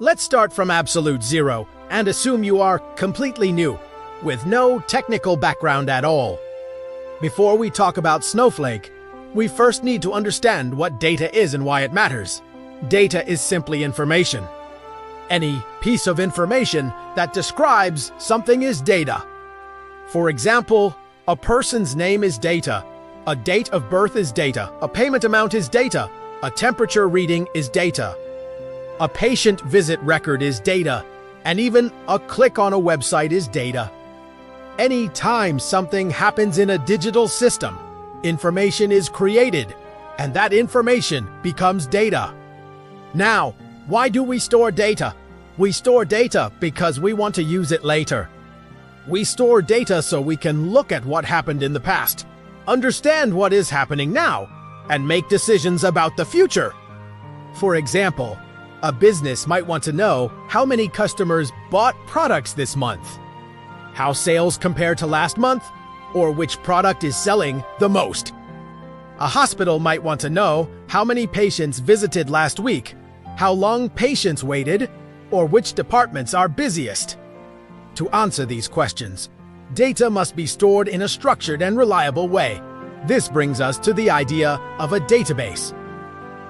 Let's start from absolute zero and assume you are completely new, with no technical background at all. Before we talk about Snowflake, we first need to understand what data is and why it matters. Data is simply information. Any piece of information that describes something is data. For example, a person's name is data, a date of birth is data, a payment amount is data, a temperature reading is data. A patient visit record is data, and even a click on a website is data. Any time something happens in a digital system, information is created, and that information becomes data. Now, why do we store data? We store data because we want to use it later. We store data so we can look at what happened in the past, understand what is happening now, and make decisions about the future. For example, a business might want to know how many customers bought products this month, how sales compare to last month, or which product is selling the most. A hospital might want to know how many patients visited last week, how long patients waited, or which departments are busiest. To answer these questions, data must be stored in a structured and reliable way. This brings us to the idea of a database.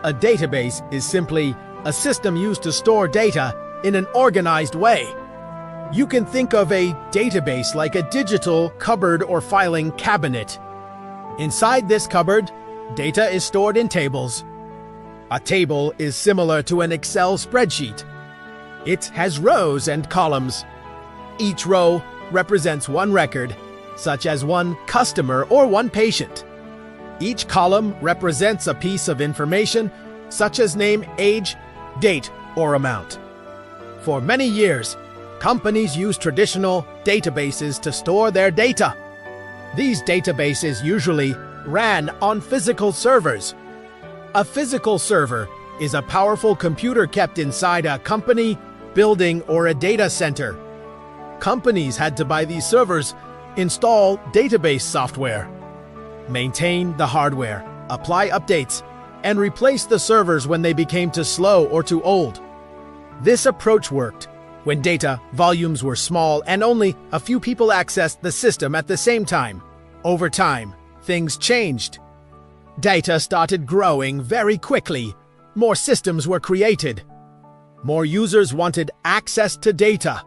A database is simply a system used to store data in an organized way. You can think of a database like a digital cupboard or filing cabinet. Inside this cupboard, data is stored in tables. A table is similar to an Excel spreadsheet. It has rows and columns. Each row represents one record, such as one customer or one patient. Each column represents a piece of information, such as name, age, date, or amount. For many years, companies used traditional databases to store their data. These databases usually ran on physical servers. A physical server is a powerful computer kept inside a company, building, or a data center. Companies had to buy these servers, install database software, maintain the hardware, apply updates, and replace the servers when they became too slow or too old. This approach worked when data volumes were small and only a few people accessed the system at the same time. Over time, things changed. Data started growing very quickly. More systems were created. More users wanted access to data.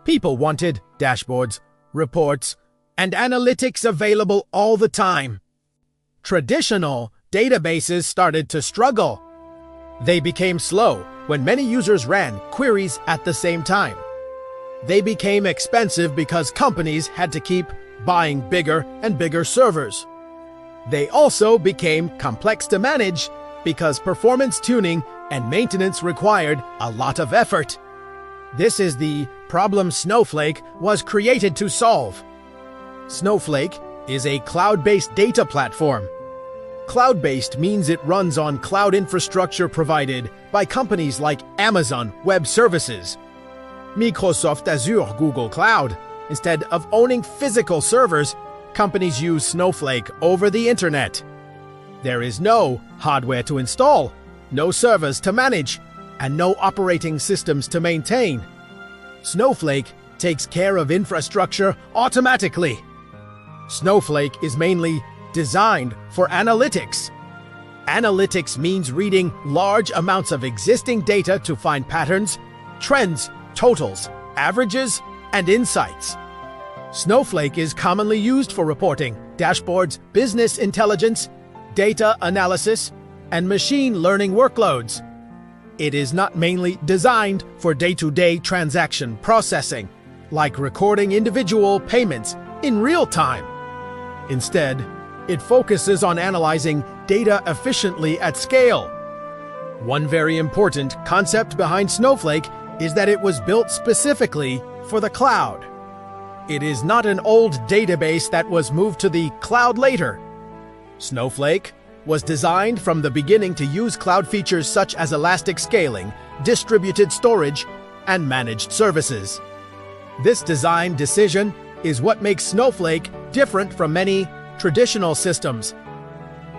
People wanted dashboards, reports, and analytics available all the time. Traditional databases started to struggle. They became slow when many users ran queries at the same time. They became expensive because companies had to keep buying bigger and bigger servers. They also became complex to manage because performance tuning and maintenance required a lot of effort. This is the problem Snowflake was created to solve. Snowflake is a cloud-based data platform. Cloud-based means it runs on cloud infrastructure provided by companies like Amazon Web Services, Microsoft Azure, Google Cloud. Instead of owning physical servers, companies use Snowflake over the internet. There is no hardware to install, no servers to manage, and no operating systems to maintain. Snowflake takes care of infrastructure automatically. Snowflake is mainly designed for analytics. Analytics means reading large amounts of existing data to find patterns, trends, totals, averages, and insights. Snowflake is commonly used for reporting, dashboards, business intelligence, data analysis, and machine learning workloads. It is not mainly designed for day-to-day transaction processing, like recording individual payments in real time. Instead, it focuses on analyzing data efficiently at scale. One very important concept behind Snowflake is that it was built specifically for the cloud. It is not an old database that was moved to the cloud later. Snowflake was designed from the beginning to use cloud features such as elastic scaling, distributed storage, and managed services. This design decision is what makes Snowflake different from many traditional systems.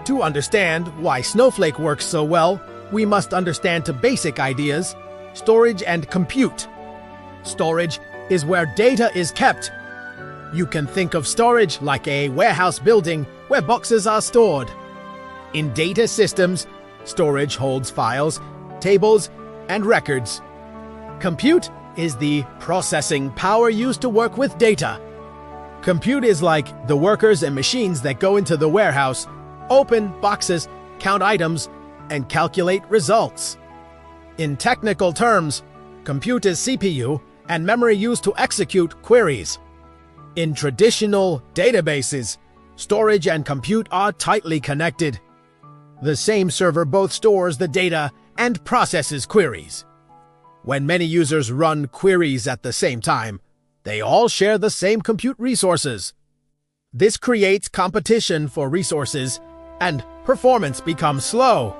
To understand why Snowflake works so well, we must understand two basic ideas: storage and compute. Storage is where data is kept. You can think of storage like a warehouse building where boxes are stored. In data systems, storage holds files, tables, and records. Compute is the processing power used to work with data. Compute is like the workers and machines that go into the warehouse, open boxes, count items, and calculate results. In technical terms, compute is CPU and memory used to execute queries. In traditional databases, storage and compute are tightly connected. The same server both stores the data and processes queries. When many users run queries at the same time, they all share the same compute resources. This creates competition for resources, and performance becomes slow.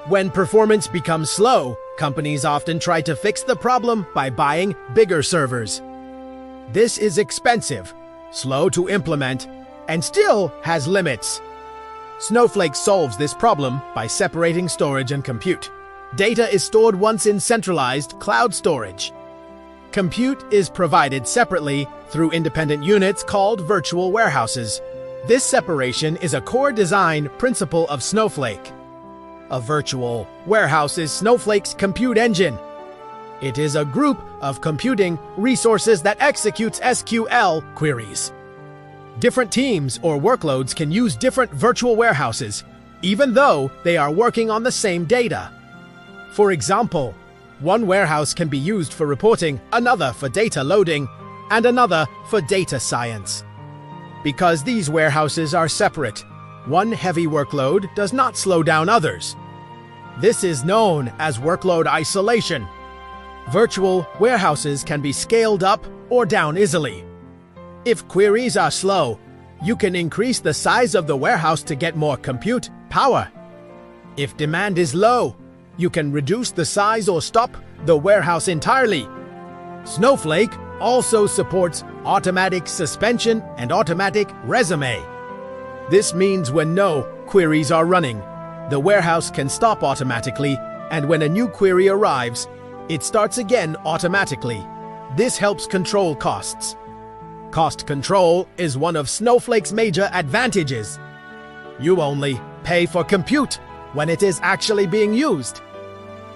When performance becomes slow, companies often try to fix the problem by buying bigger servers. This is expensive, slow to implement, and still has limits. Snowflake solves this problem by separating storage and compute. Data is stored once in centralized cloud storage. Compute is provided separately through independent units called virtual warehouses. This separation is a core design principle of Snowflake. A virtual warehouse is Snowflake's compute engine. It is a group of computing resources that executes SQL queries. Different teams or workloads can use different virtual warehouses, even though they are working on the same data. For example, one warehouse can be used for reporting, another for data loading, and another for data science. Because these warehouses are separate, one heavy workload does not slow down others. This is known as workload isolation. Virtual warehouses can be scaled up or down easily. If queries are slow, you can increase the size of the warehouse to get more compute power. If demand is low, you can reduce the size or stop the warehouse entirely. Snowflake also supports automatic suspension and automatic resume. This means when no queries are running, the warehouse can stop automatically, and when a new query arrives, it starts again automatically. This helps control costs. Cost control is one of Snowflake's major advantages. You only pay for compute when it is actually being used.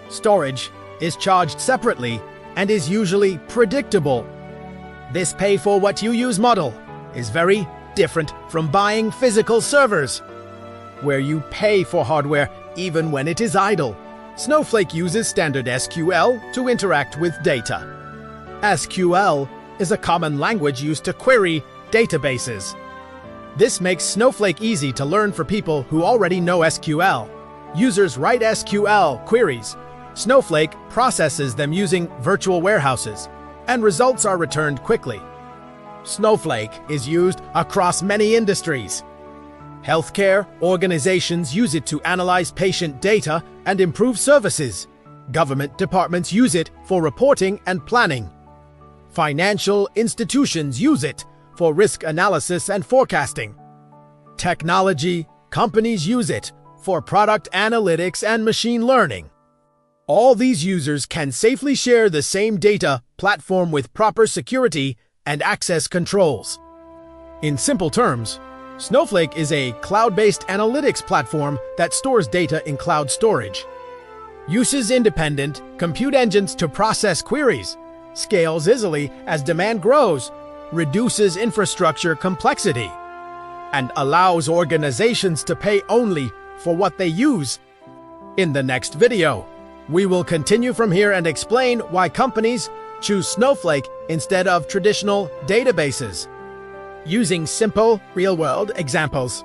Storage is charged separately and is usually predictable. This pay-for-what-you-use model is very different from buying physical servers, where you pay for hardware even when it is idle. Snowflake uses standard SQL to interact with data. SQL is a common language used to query databases. This makes Snowflake easy to learn for people who already know SQL. Users write SQL queries. Snowflake processes them using virtual warehouses, and results are returned quickly. Snowflake is used across many industries. Healthcare organizations use it to analyze patient data and improve services. Government departments use it for reporting and planning. Financial institutions use it for risk analysis and forecasting. Technology companies use it for product analytics and machine learning. All these users can safely share the same data platform with proper security and access controls. In simple terms, Snowflake is a cloud-based analytics platform that stores data in cloud storage, uses independent compute engines to process queries, scales easily as demand grows, reduces infrastructure complexity, and allows organizations to pay only for what they use. In the next video, we will continue from here and explain why companies choose Snowflake instead of traditional databases, using simple, real-world examples.